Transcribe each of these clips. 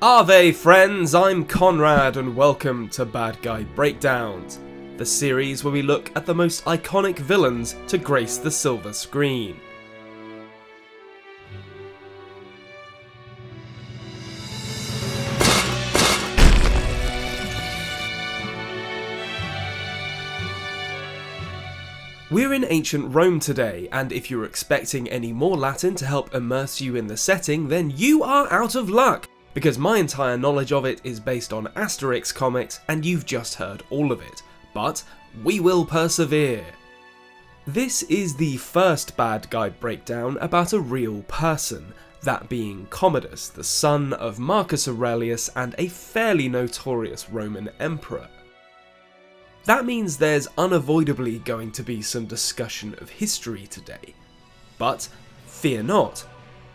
Ave friends, I'm Conrad and welcome to Bad Guy Breakdowns, the series where we look at the most iconic villains to grace the silver screen. We're in ancient Rome today, and if you're expecting any more Latin to help immerse you in the setting, then you are out of luck, because my entire knowledge of it is based on Asterix comics and you've just heard all of it. But we will persevere. This is the first Bad Guy Breakdown about a real person, that being Commodus, the son of Marcus Aurelius and a fairly notorious Roman emperor. That means there's unavoidably going to be some discussion of history today. But fear not.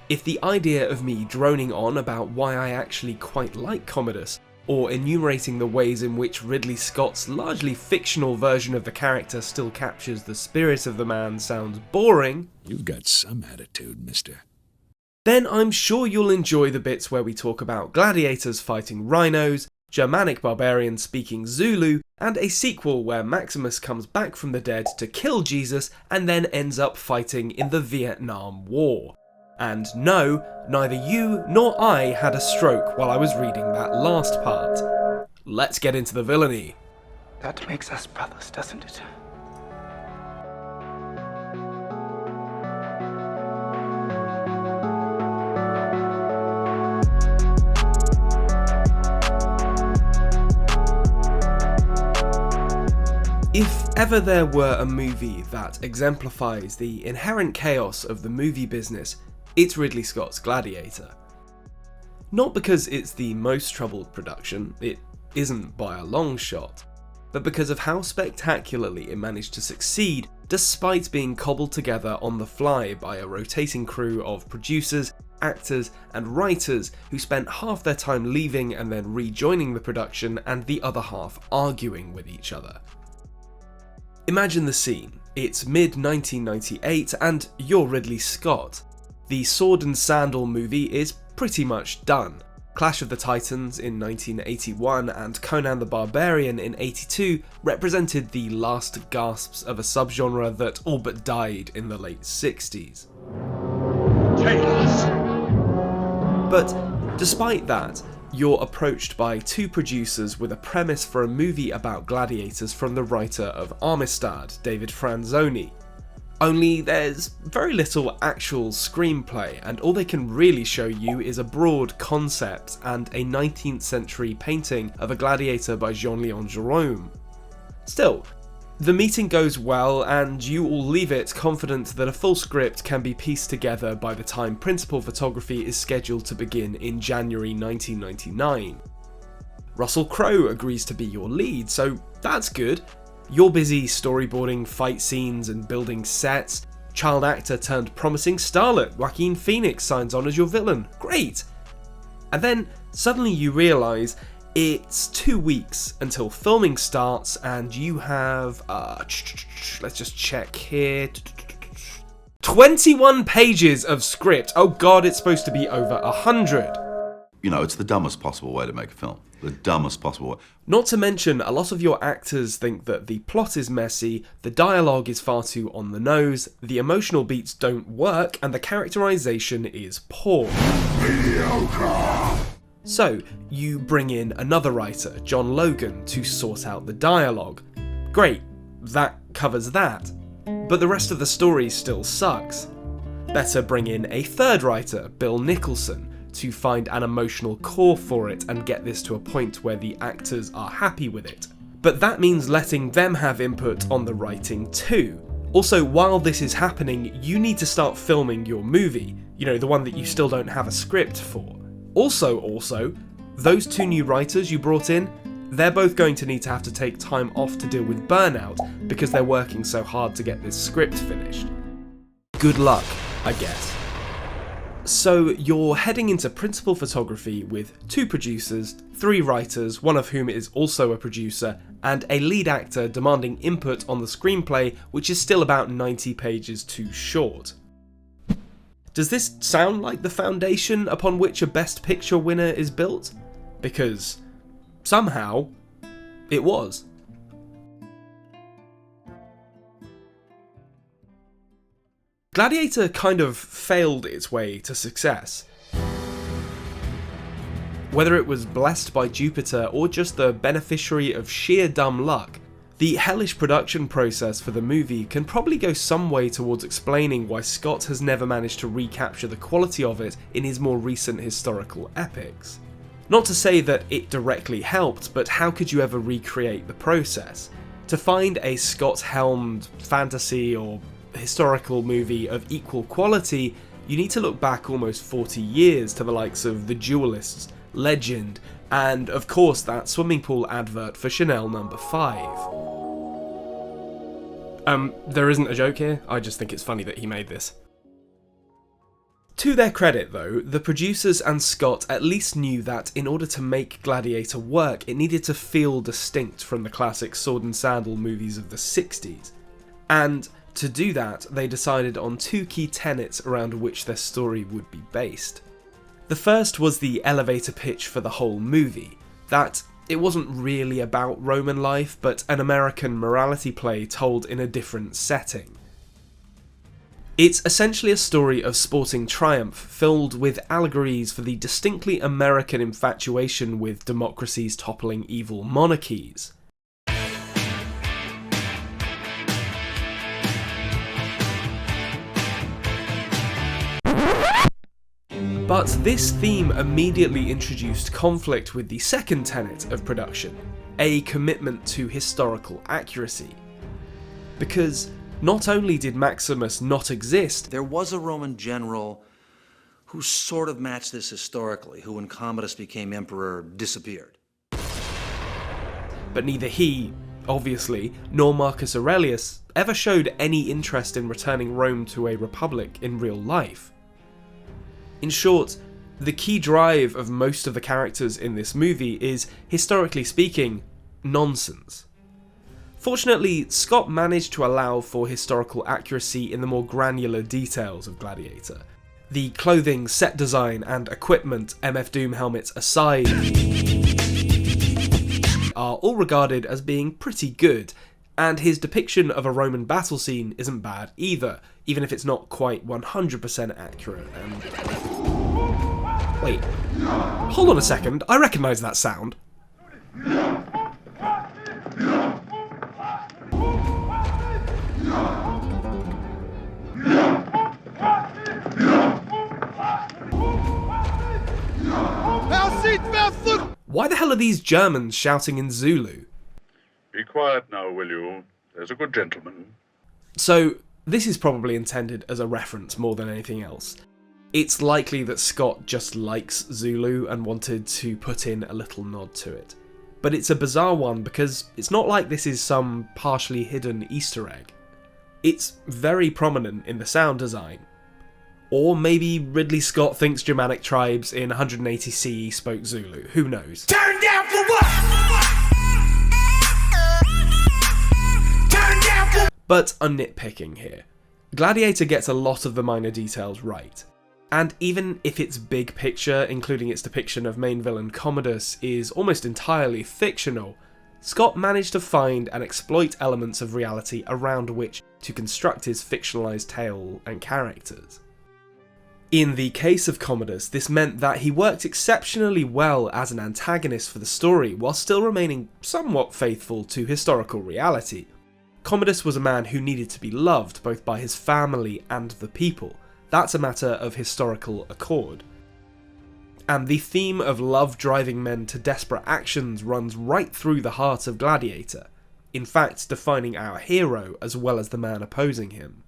If the idea of me droning on about why I actually quite like Commodus, or enumerating the ways in which Ridley Scott's largely fictional version of the character still captures the spirit of the man sounds boring, you've got some attitude, mister. Then I'm sure you'll enjoy the bits where we talk about gladiators fighting rhinos, Germanic barbarians speaking Zulu, and a sequel where Maximus comes back from the dead to kill Jesus and then ends up fighting in the Vietnam War. And no, neither you nor I had a stroke while I was reading that last part. Let's get into the villainy. That makes us brothers, doesn't it? If ever there were a movie that exemplifies the inherent chaos of the movie business, it's Ridley Scott's Gladiator. Not because it's the most troubled production, it isn't by a long shot, but because of how spectacularly it managed to succeed despite being cobbled together on the fly by a rotating crew of producers, actors and writers who spent half their time leaving and then rejoining the production and the other half arguing with each other. Imagine the scene. It's mid-1998 and you're Ridley Scott. The sword and sandal movie is pretty much done. Clash of the Titans in 1981 and Conan the Barbarian in 82 represented the last gasps of a subgenre that all but died in the late 60s. But despite that, you're approached by two producers with a premise for a movie about gladiators from the writer of Amistad, David Franzoni. Only there's very little actual screenplay, and all they can really show you is a broad concept and a 19th century painting of a gladiator by Jean-Léon Gérôme. Still, the meeting goes well, and you all leave it confident that a full script can be pieced together by the time principal photography is scheduled to begin in January 1999. Russell Crowe agrees to be your lead, so that's good. You're busy storyboarding fight scenes and building sets. Child actor turned promising starlet Joaquin Phoenix signs on as your villain. Great! And then suddenly you realise it's 2 weeks until filming starts and you have, let's just check here, 21 pages of script. Oh god, it's supposed to be over 100. You know, it's the dumbest possible way to make a film. The dumbest possible way. Not to mention, a lot of your actors think that the plot is messy, the dialogue is far too on the nose, the emotional beats don't work, and the characterization is poor. Mediocre. So, you bring in another writer, John Logan, to sort out the dialogue. Great, that covers that. But the rest of the story still sucks. Better bring in a third writer, Bill Nicholson, to find an emotional core for it and get this to a point where the actors are happy with it. But that means letting them have input on the writing too. Also, while this is happening, you need to start filming your movie, you know, the one that you still don't have a script for. Also, those two new writers you brought in, they're both going to need to have to take time off to deal with burnout because they're working so hard to get this script finished. Good luck, I guess. So you're heading into principal photography with 2 producers, 3 writers, one of whom is also a producer, and a lead actor demanding input on the screenplay, which is still about 90 pages too short. Does this sound like the foundation upon which a Best Picture winner is built? Because somehow it was. Gladiator kind of failed its way to success. Whether it was blessed by Jupiter or just the beneficiary of sheer dumb luck, the hellish production process for the movie can probably go some way towards explaining why Scott has never managed to recapture the quality of it in his more recent historical epics. Not to say that it directly helped, but how could you ever recreate the process? To find a Scott-helmed fantasy or historical movie of equal quality, you need to look back almost 40 years to the likes of The Duelists, Legend, and of course that swimming pool advert for Chanel No. 5. There isn't a joke here, I just think it's funny that he made this. To their credit though, the producers and Scott at least knew that in order to make Gladiator work, it needed to feel distinct from the classic sword and sandal movies of the 60s. And to do that, they decided on two key tenets around which their story would be based. The first was the elevator pitch for the whole movie, that it wasn't really about Roman life, but an American morality play told in a different setting. It's essentially a story of sporting triumph filled with allegories for the distinctly American infatuation with democracies toppling evil monarchies. But this theme immediately introduced conflict with the second tenet of production, a commitment to historical accuracy. Because not only did Maximus not exist, there was a Roman general who sort of matched this historically, who when Commodus became emperor disappeared. But neither he, obviously, nor Marcus Aurelius ever showed any interest in returning Rome to a republic in real life. In short, the key drive of most of the characters in this movie is, historically speaking, nonsense. Fortunately, Scott managed to allow for historical accuracy in the more granular details of Gladiator. The clothing, set design, and equipment, MF Doom helmets aside, are all regarded as being pretty good, and his depiction of a Roman battle scene isn't bad either, even if it's not quite 100% accurate. And wait, hold on a second, I recognise that sound. Why the hell are these Germans shouting in Zulu? Be quiet now, will you? There's a good gentleman. So, this is probably intended as a reference more than anything else. It's likely that Scott just likes Zulu and wanted to put in a little nod to it. But it's a bizarre one because it's not like this is some partially hidden Easter egg. It's very prominent in the sound design. Or maybe Ridley Scott thinks Germanic tribes in 180 CE spoke Zulu, who knows? Turn down for what? Turn down for... But I'm nitpicking here. Gladiator gets a lot of the minor details right. And even if its big picture, including its depiction of main villain Commodus, is almost entirely fictional, Scott managed to find and exploit elements of reality around which to construct his fictionalized tale and characters. In the case of Commodus, this meant that he worked exceptionally well as an antagonist for the story, while still remaining somewhat faithful to historical reality. Commodus was a man who needed to be loved both by his family and the people. That's a matter of historical accord. And the theme of love driving men to desperate actions runs right through the heart of Gladiator, in fact defining our hero as well as the man opposing him.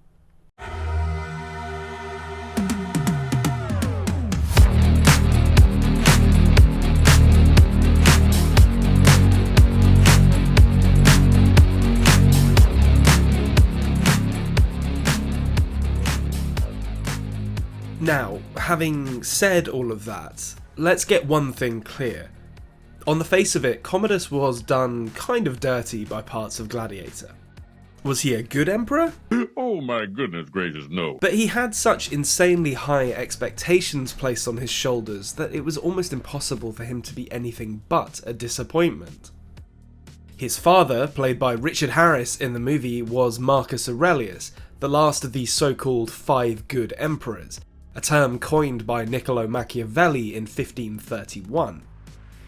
Now, having said all of that, let's get one thing clear. On the face of it, Commodus was done kind of dirty by parts of Gladiator. Was he a good emperor? Oh my goodness gracious, no. But he had such insanely high expectations placed on his shoulders that it was almost impossible for him to be anything but a disappointment. His father, played by Richard Harris in the movie, was Marcus Aurelius, the last of the so-called 5 good emperors, a term coined by Niccolo Machiavelli in 1531.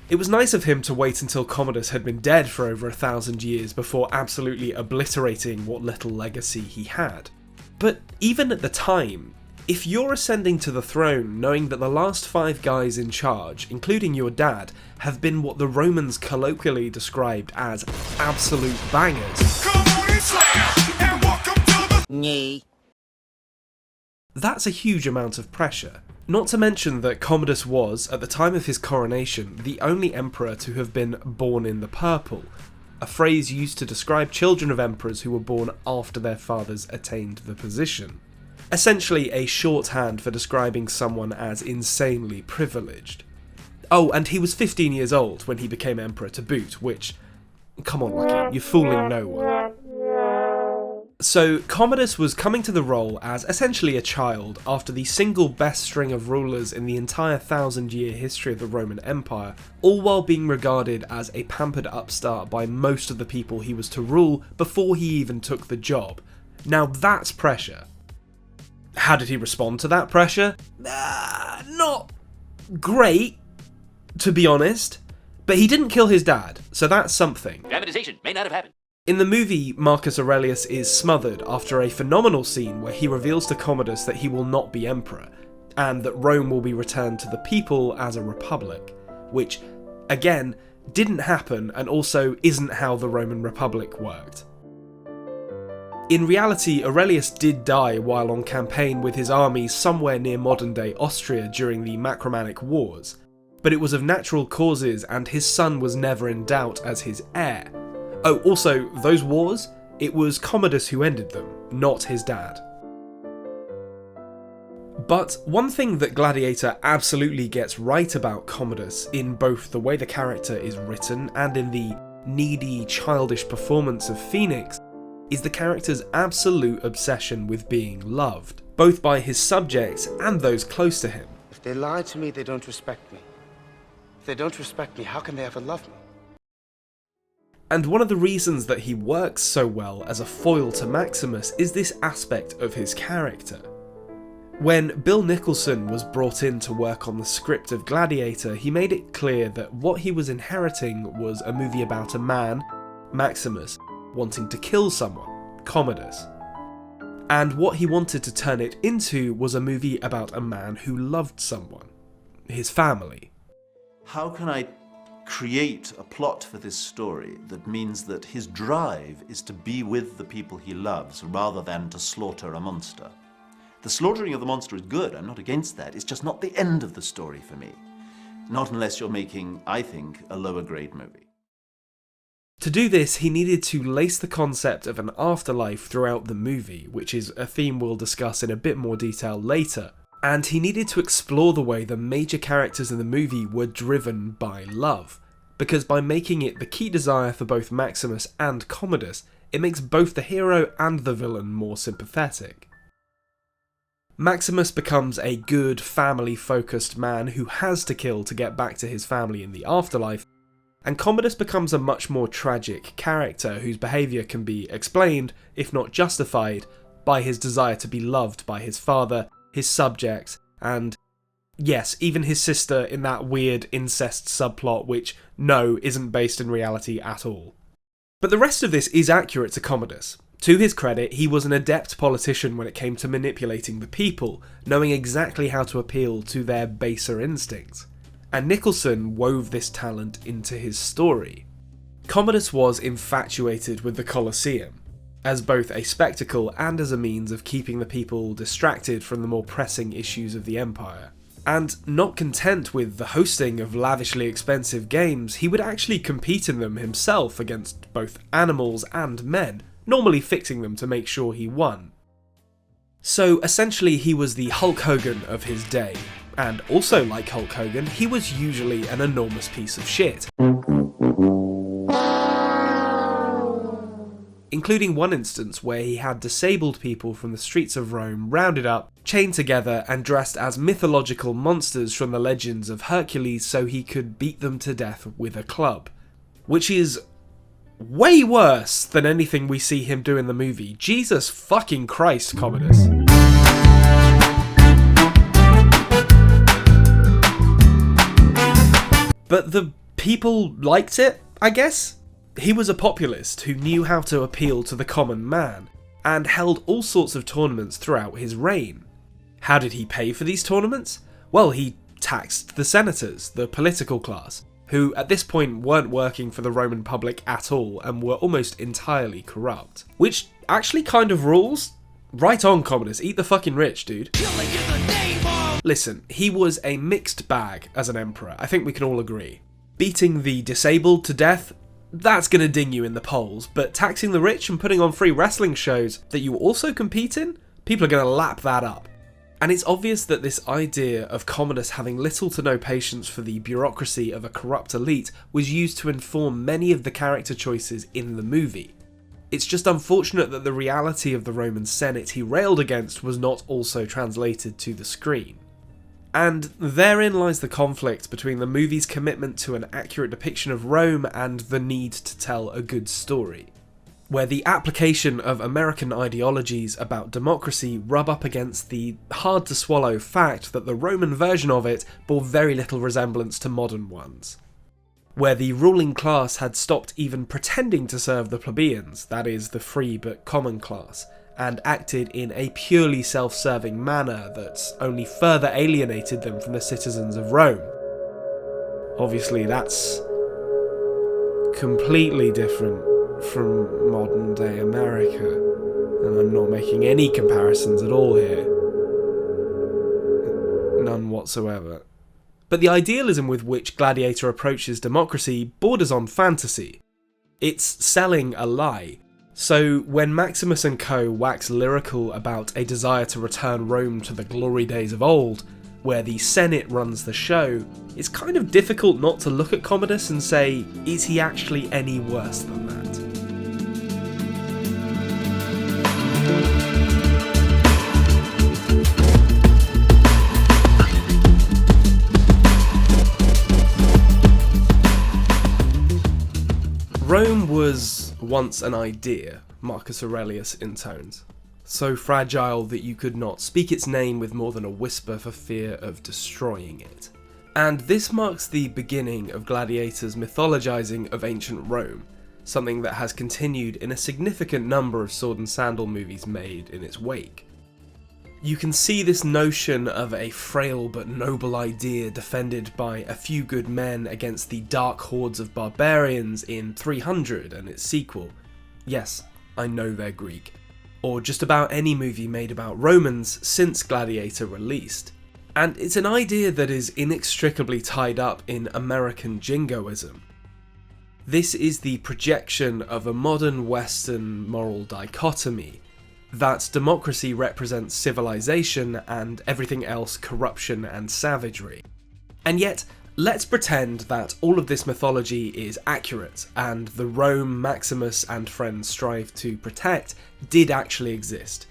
It was nice of him to wait until Commodus had been dead for over 1,000 years before absolutely obliterating what little legacy he had. But even at the time, if you're ascending to the throne knowing that the last 5 guys in charge, including your dad, have been what the Romans colloquially described as absolute bangers, that's a huge amount of pressure. Not to mention that Commodus was, at the time of his coronation, the only emperor to have been born in the purple, a phrase used to describe children of emperors who were born after their fathers attained the position. Essentially a shorthand for describing someone as insanely privileged. Oh, and he was 15 years old when he became emperor to boot, which... come on, Lucky, you're fooling no one. So, Commodus was coming to the role as essentially a child after the single best string of rulers in the entire 1,000-year history of the Roman Empire, all while being regarded as a pampered upstart by most of the people he was to rule before he even took the job. Now that's pressure. How did he respond to that pressure? Not great, to be honest, but he didn't kill his dad, so that's something. Dramatization may not have happened. In the movie, Marcus Aurelius is smothered after a phenomenal scene where he reveals to Commodus that he will not be emperor, and that Rome will be returned to the people as a republic, which, again, didn't happen and also isn't how the Roman Republic worked. In reality, Aurelius did die while on campaign with his army somewhere near modern-day Austria during the Marcomannic Wars, but it was of natural causes and his son was never in doubt as his heir. Oh, also, those wars, it was Commodus who ended them, not his dad. But one thing that Gladiator absolutely gets right about Commodus, in both the way the character is written and in the needy, childish performance of Phoenix, is the character's absolute obsession with being loved, both by his subjects and those close to him. If they lie to me, they don't respect me. If they don't respect me, how can they ever love me? And one of the reasons that he works so well as a foil to Maximus is this aspect of his character. When Bill Nicholson was brought in to work on the script of Gladiator, he made it clear that what he was inheriting was a movie about a man, Maximus, wanting to kill someone, Commodus. And what he wanted to turn it into was a movie about a man who loved someone, his family. How can I create a plot for this story that means that his drive is to be with the people he loves rather than to slaughter a monster? The slaughtering of the monster is good, I'm not against that, it's just not the end of the story for me. Not unless you're making, I think, a lower grade movie. To do this, he needed to lace the concept of an afterlife throughout the movie, which is a theme we'll discuss in a bit more detail later. And he needed to explore the way the major characters in the movie were driven by love, because by making it the key desire for both Maximus and Commodus, it makes both the hero and the villain more sympathetic. Maximus becomes a good, family-focused man who has to kill to get back to his family in the afterlife, and Commodus becomes a much more tragic character whose behaviour can be explained, if not justified, by his desire to be loved by his father, his subjects, and, yes, even his sister in that weird incest subplot which, no, isn't based in reality at all. But the rest of this is accurate to Commodus. To his credit, he was an adept politician when it came to manipulating the people, knowing exactly how to appeal to their baser instincts. And Nicholson wove this talent into his story. Commodus was infatuated with the Colosseum, as both a spectacle and as a means of keeping the people distracted from the more pressing issues of the Empire. And not content with the hosting of lavishly expensive games, he would actually compete in them himself against both animals and men, normally fixing them to make sure he won. So essentially he was the Hulk Hogan of his day, and also like Hulk Hogan, he was usually an enormous piece of shit. In including one instance where he had disabled people from the streets of Rome rounded up, chained together, and dressed as mythological monsters from the legends of Hercules so he could beat them to death with a club. Which is way worse than anything we see him do in the movie. Jesus fucking Christ, Commodus. But the people liked it, I guess? He was a populist who knew how to appeal to the common man, and held all sorts of tournaments throughout his reign. How did he pay for these tournaments? Well, he taxed the senators, the political class, who at this point weren't working for the Roman public at all and were almost entirely corrupt. Which actually kind of rules. Right on, Commodus, eat the fucking rich, dude. Listen, he was a mixed bag as an emperor, I think we can all agree. Beating the disabled to death, that's gonna ding you in the polls, but taxing the rich and putting on free wrestling shows that you also compete in, people are gonna lap that up. And it's obvious that this idea of Commodus having little to no patience for the bureaucracy of a corrupt elite was used to inform many of the character choices in the movie. It's just unfortunate that the reality of the Roman Senate he railed against was not also translated to the screen. And therein lies the conflict between the movie's commitment to an accurate depiction of Rome and the need to tell a good story, where the application of American ideologies about democracy rub up against the hard-to-swallow fact that the Roman version of it bore very little resemblance to modern ones, where the ruling class had stopped even pretending to serve the plebeians, that is, the free but common class, and acted in a purely self-serving manner that only further alienated them from the citizens of Rome. Obviously, that's completely different from modern-day America, and I'm not making any comparisons at all here. None whatsoever. But the idealism with which Gladiator approaches democracy borders on fantasy. It's selling a lie. So when Maximus and co wax lyrical about a desire to return Rome to the glory days of old, where the Senate runs the show, it's kind of difficult not to look at Commodus and say, is he actually any worse than that? Rome was once an idea, Marcus Aurelius intones, so fragile that you could not speak its name with more than a whisper for fear of destroying it. And this marks the beginning of Gladiator's mythologizing of ancient Rome, something that has continued in a significant number of sword and sandal movies made in its wake. You can see this notion of a frail but noble idea defended by a few good men against the dark hordes of barbarians in 300 and its sequel. Yes, I know they're Greek. Or just about any movie made about Romans since Gladiator released. And it's an idea that is inextricably tied up in American jingoism. This is the projection of a modern Western moral dichotomy, that democracy represents civilization and everything else corruption and savagery. And yet, let's pretend that all of this mythology is accurate and the Rome Maximus and friends strive to protect did actually exist,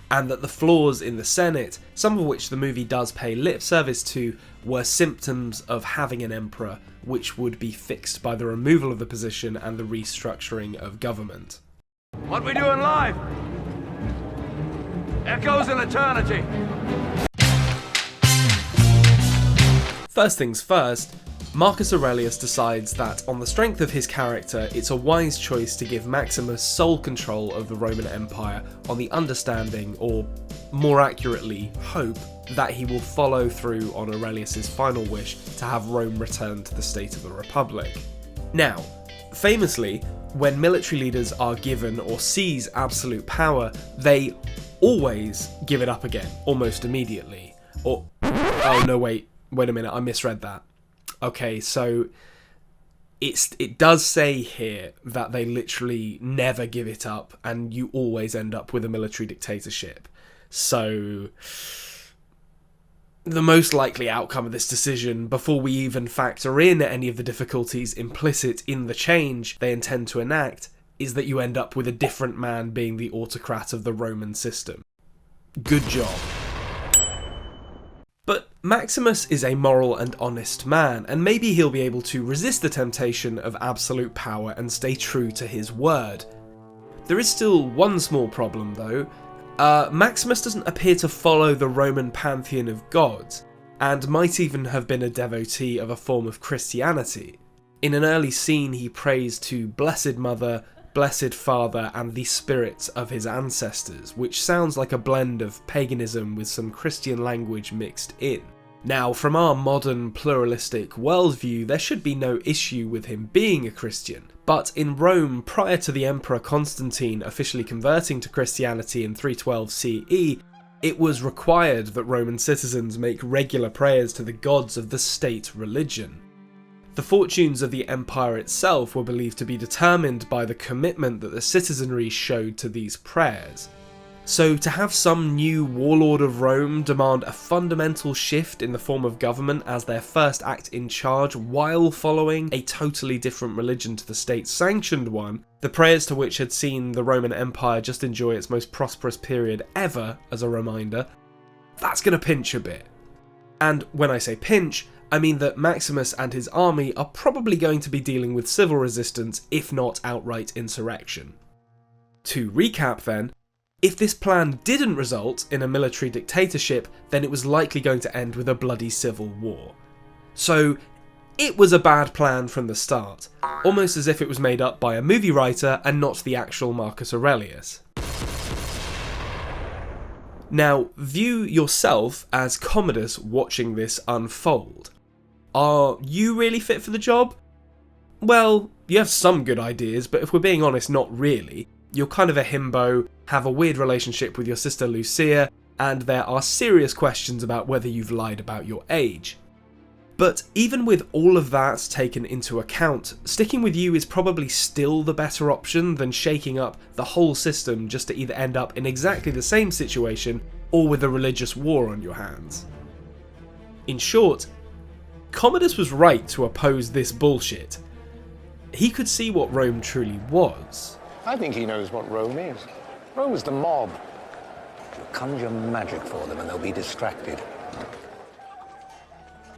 and that the flaws in the Senate, some of which the movie does pay lip service to, were symptoms of having an emperor which would be fixed by the removal of the position and the restructuring of government. What we doing live? Echoes in eternity. First things first, Marcus Aurelius decides that on the strength of his character, it's a wise choice to give Maximus sole control of the Roman Empire on the understanding, or more accurately, hope, that he will follow through on Aurelius's final wish to have Rome return to the state of a republic. Now, famously, when military leaders are given or seize absolute power, they always give it up again, almost immediately. Or, oh no, wait a minute, I misread that. Okay, so it does say here that they literally never give it up, and you always end up with a military dictatorship. So the most likely outcome of this decision, before we even factor in any of the difficulties implicit in the change they intend to enact, is that you end up with a different man being the autocrat of the Roman system. Good job. But Maximus is a moral and honest man, and maybe he'll be able to resist the temptation of absolute power and stay true to his word. There is still one small problem though. Maximus doesn't appear to follow the Roman pantheon of gods, and might even have been a devotee of a form of Christianity. In an early scene he prays to Blessed Mother, Blessed Father and the spirits of his ancestors, which sounds like a blend of paganism with some Christian language mixed in. Now, from our modern pluralistic worldview, there should be no issue with him being a Christian, but in Rome, prior to the Emperor Constantine officially converting to Christianity in 312 CE, it was required that Roman citizens make regular prayers to the gods of the state religion. The fortunes of the empire itself were believed to be determined by the commitment that the citizenry showed to these prayers. So to have some new warlord of Rome demand a fundamental shift in the form of government as their first act in charge while following a totally different religion to the state-sanctioned one, the prayers to which had seen the Roman Empire just enjoy its most prosperous period ever, as a reminder, that's going to pinch a bit. And when I say pinch, I mean that Maximus and his army are probably going to be dealing with civil resistance, if not outright insurrection. To recap then, if this plan didn't result in a military dictatorship, then it was likely going to end with a bloody civil war. So it was a bad plan from the start, almost as if it was made up by a movie writer and not the actual Marcus Aurelius. Now, view yourself as Commodus watching this unfold. Are you really fit for the job? Well, you have some good ideas, but if we're being honest, not really. You're kind of a himbo, have a weird relationship with your sister Lucia, and there are serious questions about whether you've lied about your age. But even with all of that taken into account, sticking with you is probably still the better option than shaking up the whole system just to either end up in exactly the same situation or with a religious war on your hands. In short, Commodus was right to oppose this bullshit. He could see what Rome truly was. I think he knows what Rome is. Rome's the mob. You conjure magic for them and they'll be distracted.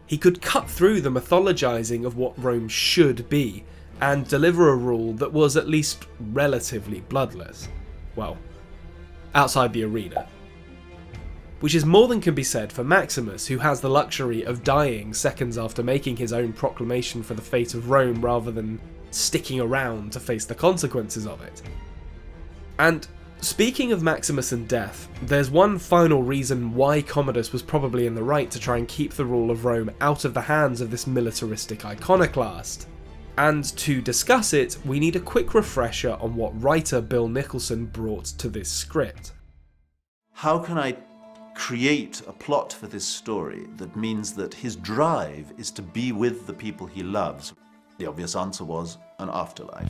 He could cut through the mythologizing of what Rome should be and deliver a rule that was at least relatively bloodless. Well, outside the arena. Which is more than can be said for Maximus, who has the luxury of dying seconds after making his own proclamation for the fate of Rome rather than sticking around to face the consequences of it. And speaking of Maximus and death, there's one final reason why Commodus was probably in the right to try and keep the rule of Rome out of the hands of this militaristic iconoclast. And to discuss it, we need a quick refresher on what writer Bill Nicholson brought to this script. How can I create a plot for this story that means that his drive is to be with the people he loves? The obvious answer was an afterlife.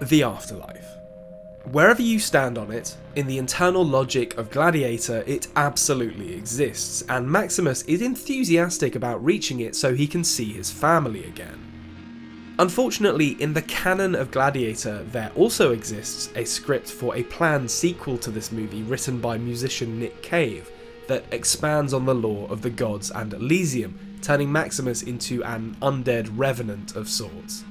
The afterlife. Wherever you stand on it, in the internal logic of Gladiator, it absolutely exists, and Maximus is enthusiastic about reaching it so he can see his family again. Unfortunately, in the canon of Gladiator, there also exists a script for a planned sequel to this movie written by musician Nick Cave that expands on the lore of the gods and Elysium, turning Maximus into an undead revenant of sorts,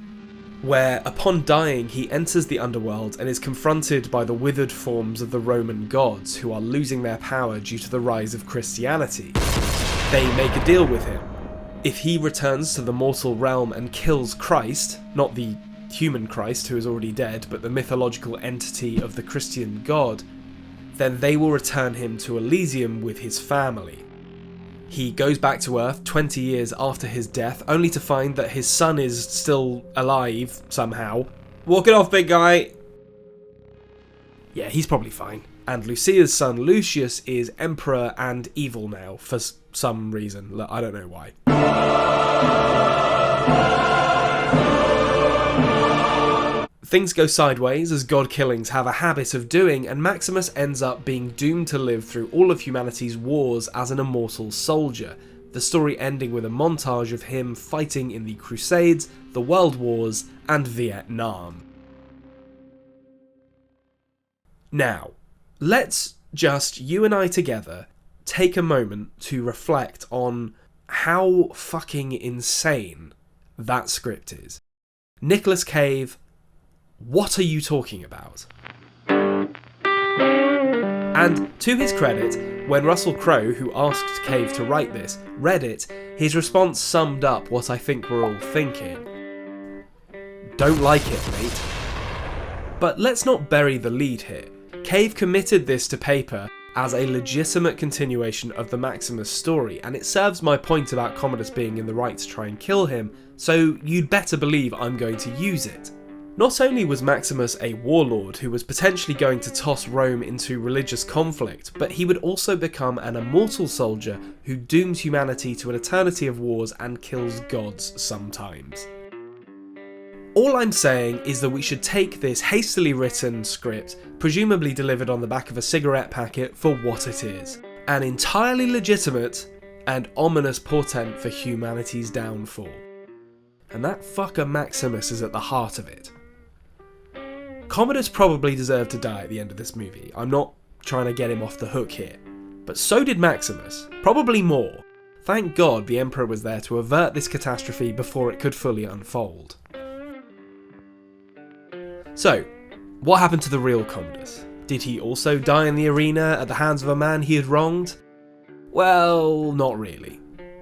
where upon dying he enters the underworld and is confronted by the withered forms of the Roman gods who are losing their power due to the rise of Christianity. They make a deal with him. If he returns to the mortal realm and kills Christ, not the human Christ who is already dead, but the mythological entity of the Christian god, then they will return him to Elysium with his family. He goes back to Earth 20 years after his death, only to find that his son is still alive, somehow. Walk it off, big guy! Yeah, he's probably fine. And Lucia's son Lucius is emperor and evil now, for some reason. I don't know why. things go sideways, as god killings have a habit of doing, and Maximus ends up being doomed to live through all of humanity's wars as an immortal soldier, the story ending with a montage of him fighting in the Crusades, the World Wars, and Vietnam. Now, let's just, you and I together, take a moment to reflect on how fucking insane that script is. Nicolas Cage, what are you talking about? And to his credit, when Russell Crowe, who asked Cage to write this, read it, his response summed up what I think we're all thinking. Don't like it, mate. But let's not bury the lead here. Cage committed this to paper as a legitimate continuation of the Maximus story, and it serves my point about Commodus being in the right to try and kill him, so you'd better believe I'm going to use it. Not only was Maximus a warlord who was potentially going to toss Rome into religious conflict, but he would also become an immortal soldier who dooms humanity to an eternity of wars and kills gods sometimes. All I'm saying is that we should take this hastily written script, presumably delivered on the back of a cigarette packet, for what it is. An entirely legitimate and ominous portent for humanity's downfall. And that fucker Maximus is at the heart of it. Commodus probably deserved to die at the end of this movie. I'm not trying to get him off the hook here. But so did Maximus. Probably more. Thank God the Emperor was there to avert this catastrophe before it could fully unfold. So, what happened to the real Commodus? Did he also die in the arena at the hands of a man he had wronged? Well, not really.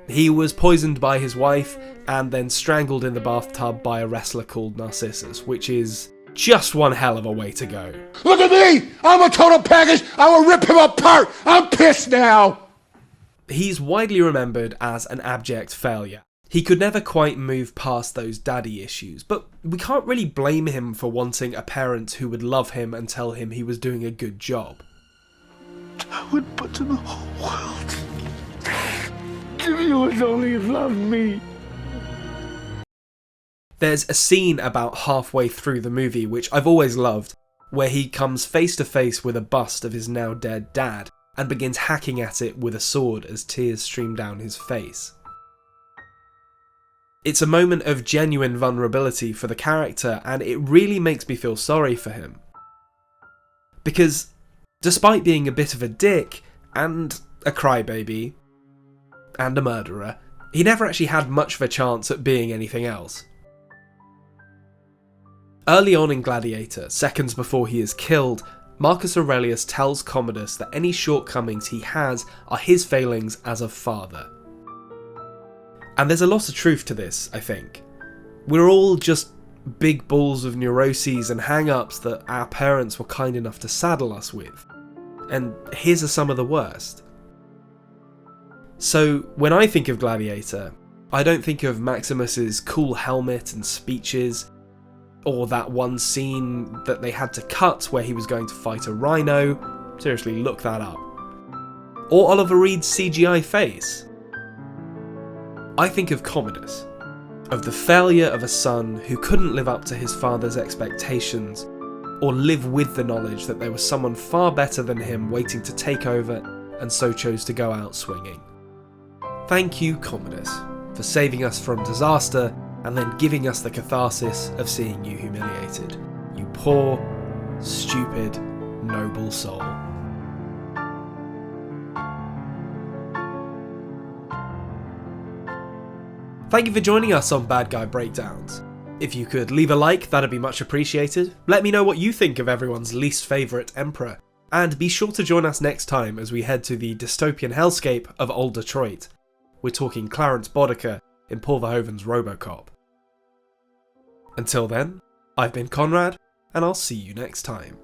He was poisoned by his wife and then strangled in the bathtub by a wrestler called Narcissus, which is just one hell of a way to go. Look at me! I'm a total package! I will rip him apart! I'm pissed now! He's widely remembered as an abject failure. He could never quite move past those daddy issues, but we can't really blame him for wanting a parent who would love him and tell him he was doing a good job. I would put to the whole world. If you would only love me. There's a scene about halfway through the movie, which I've always loved, where he comes face to face with a bust of his now dead dad and begins hacking at it with a sword as tears stream down his face. It's a moment of genuine vulnerability for the character, and it really makes me feel sorry for him. Because, despite being a bit of a dick, and a crybaby, and a murderer, he never actually had much of a chance at being anything else. Early on in Gladiator, seconds before he is killed, Marcus Aurelius tells Commodus that any shortcomings he has are his failings as a father. And there's a lot of truth to this, I think. We're all just big balls of neuroses and hang-ups that our parents were kind enough to saddle us with. And his are some of the worst. So, when I think of Gladiator, I don't think of Maximus's cool helmet and speeches, or that one scene that they had to cut where he was going to fight a rhino. Seriously, look that up. Or Oliver Reed's CGI face. I think of Commodus, of the failure of a son who couldn't live up to his father's expectations, or live with the knowledge that there was someone far better than him waiting to take over, and so chose to go out swinging. Thank you, Commodus, for saving us from disaster and then giving us the catharsis of seeing you humiliated. You poor, stupid, noble soul. Thank you for joining us on Bad Guy Breakdowns. If you could leave a like, that'd be much appreciated. Let me know what you think of everyone's least favourite emperor. And be sure to join us next time as we head to the dystopian hellscape of Old Detroit. We're talking Clarence Boddicker in Paul Verhoeven's RoboCop. Until then, I've been Conrad, and I'll see you next time.